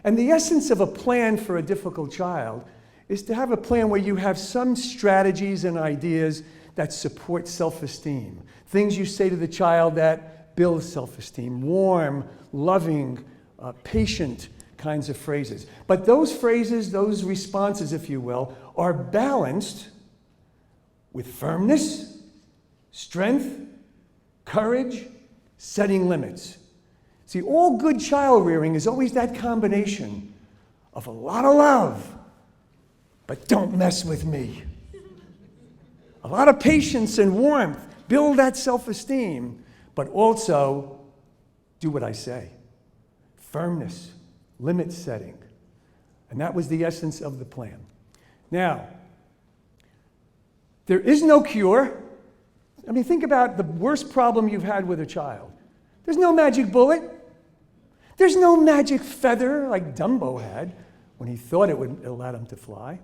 And the essence of a plan for a difficult child is to have a plan where you have some strategies and ideas that support self-esteem. Things you say to the child that build self-esteem, warm, loving, patient kinds of phrases. But those phrases, those responses, if you will, are balanced with firmness, strength, courage, setting limits. See, all good child rearing is always that combination of a lot of love, but don't mess with me. A lot of patience and warmth, build that self-esteem, but also do what I say. Firmness, limit setting. And that was the essence of the plan. Now, there is no cure. I mean, think about the worst problem you've had with a child. There's no magic bullet. There's no magic feather like Dumbo had when he thought it would allow him to fly.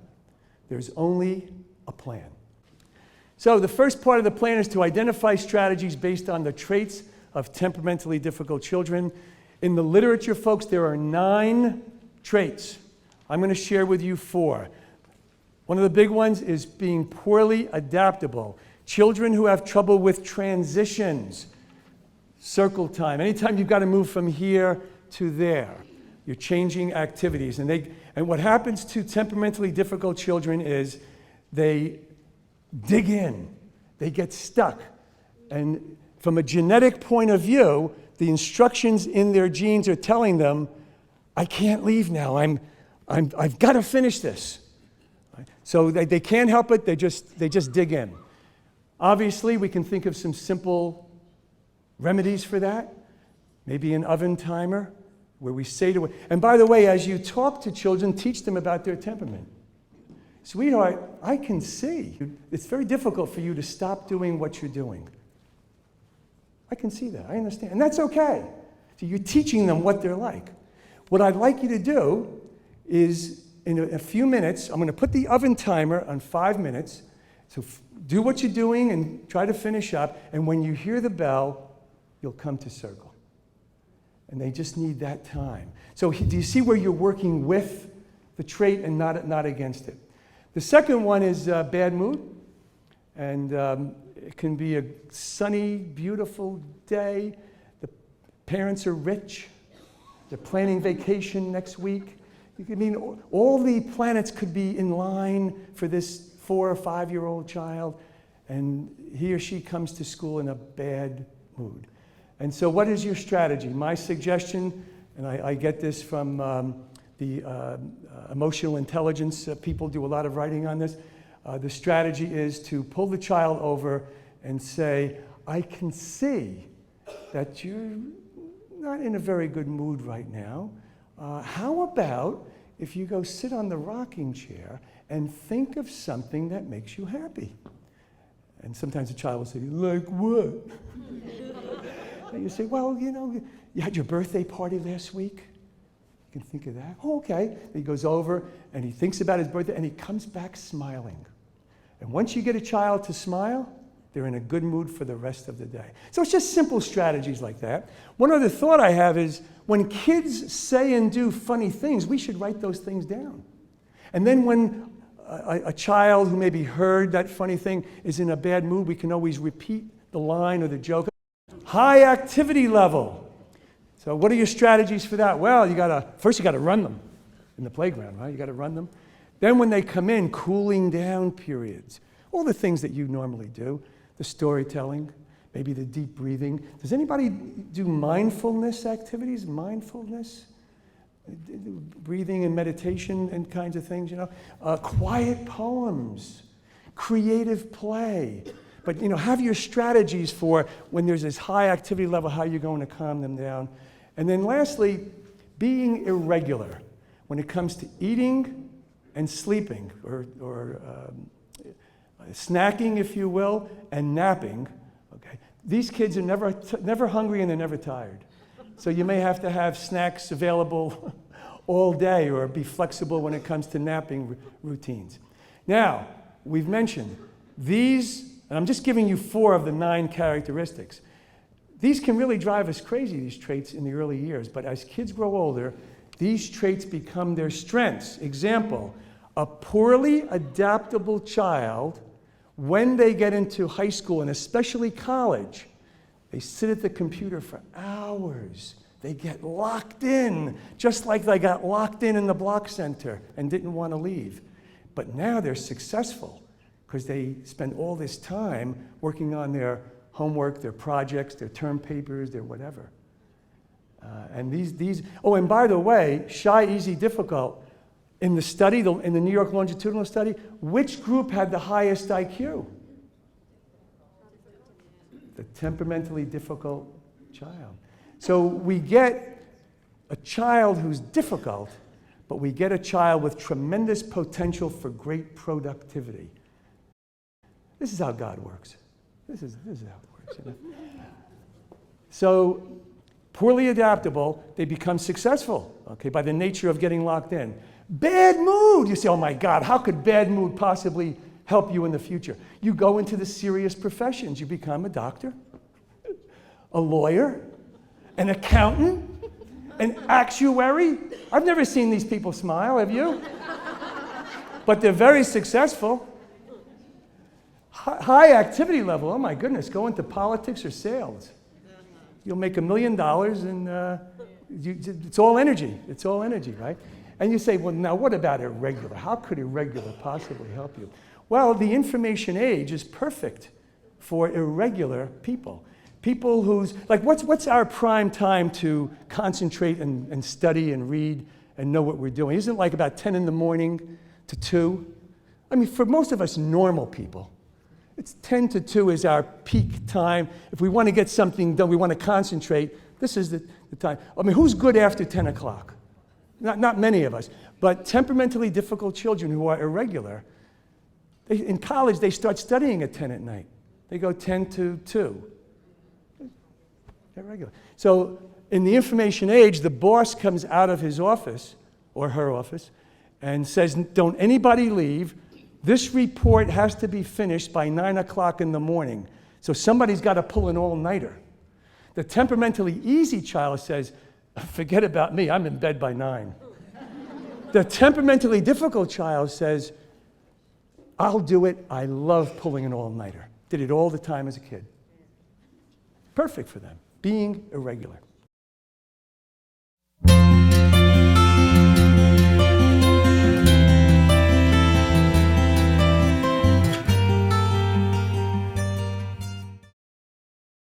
There's only a plan. So the first part of the plan is to identify strategies based on the traits of temperamentally difficult children. In the literature, folks, there are 9 traits. I'm going to share with you 4. One of the big ones is being poorly adaptable. Children who have trouble with transitions, circle time. Anytime you've got to move from here to there, you're changing activities. And what happens to temperamentally difficult children is they dig in, they get stuck. And from a genetic point of view, the instructions in their genes are telling them, I can't leave now, I've got to finish this. So they can't help it, they just dig in. Obviously, we can think of some simple remedies for that. Maybe an oven timer, where we say to it, and by the way, as you talk to children, teach them about their temperament. Sweetheart, I can see it's very difficult for you to stop doing what you're doing. I can see that, I understand, and that's okay. So you're teaching them what they're like. What I'd like you to do is, in a few minutes, I'm going to put the oven timer on 5 minutes, so do what you're doing and try to finish up, and when you hear the bell, you'll come to circle. And they just need that time. So do you see where you're working with the trait and not against it? The second one is bad mood. And it can be a sunny, beautiful day. The parents are rich. They're planning vacation next week. I mean, all the planets could be in line for this 4 or 5-year-old child, and he or she comes to school in a bad mood. And so what is your strategy? My suggestion, and I get this from the emotional intelligence people do a lot of writing on this. The strategy is to pull the child over and say, I can see that you're not in a very good mood right now. How about if you go sit on the rocking chair and think of something that makes you happy? And sometimes the child will say, like what? And you say, well, you know, you had your birthday party last week. You can think of that. Oh, okay. And he goes over and he thinks about his birthday and he comes back smiling. And once you get a child to smile, they're in a good mood for the rest of the day. So it's just simple strategies like that. One other thought I have is when kids say and do funny things, we should write those things down. And then when a child who maybe heard that funny thing is in a bad mood, we can always repeat the line or the joke. High activity level. So what are your strategies for that? Well, first you got to run them in the playground, right? You got to run them. Then when they come in, cooling down periods. All the things that you normally do. The storytelling, maybe the deep breathing. Does anybody do mindfulness activities? Mindfulness? Breathing and meditation and kinds of things, you know. Quiet poems, creative play. But, you know, have your strategies for when there's this high activity level, how you're going to calm them down. And then lastly, being irregular when it comes to eating and sleeping, or snacking, if you will, and napping. Okay, these kids are never hungry and they're never tired. So you may have to have snacks available all day or be flexible when it comes to napping routines. Now, we've mentioned these, and I'm just giving you 4 of the 9 characteristics. These can really drive us crazy, these traits, in the early years, but as kids grow older, these traits become their strengths. Example, a poorly adaptable child, when they get into high school and especially college, they sit at the computer for hours. They get locked in, just like they got locked in the block center and didn't want to leave. But now they're successful because they spend all this time working on their homework, their projects, their term papers, their whatever. Oh, and by the way, shy, easy, difficult. In the study, in the New York longitudinal study, which group had the highest IQ? The temperamentally difficult child. So we get a child who's difficult, but we get a child with tremendous potential for great productivity. This is how God works. This is how it works. You know? So, poorly adaptable, they become successful, okay, by the nature of getting locked in. Bad mood. You say, oh my God, how could bad mood possibly help you in the future? You go into the serious professions. You become a doctor, a lawyer, an accountant, an actuary. I've never seen these people smile, have you? But they're very successful. High activity level, oh my goodness, go into politics or sales. You'll make $1 million and it's all energy. It's all energy, right? And you say, well, now what about irregular? How could irregular possibly help you? Well, the information age is perfect for irregular people. People who's, like, what's our prime time to concentrate and study and read and know what we're doing? Isn't it like about 10 in the morning to 2? I mean, for most of us normal people, it's 10 to 2 is our peak time. If we want to get something done, we want to concentrate, this is the time. I mean, who's good after 10 o'clock? Not many of us. But temperamentally difficult children who are irregular, in college, they start studying at 10 at night. They go 10 to 2. Irregular. So in the information age, the boss comes out of his office, or her office, and says, don't anybody leave. This report has to be finished by 9 o'clock in the morning. So somebody's got to pull an all-nighter. The temperamentally easy child says, forget about me, I'm in bed by 9. The temperamentally difficult child says, I'll do it, I love pulling an all-nighter. Did it all the time as a kid. Perfect for them, being irregular.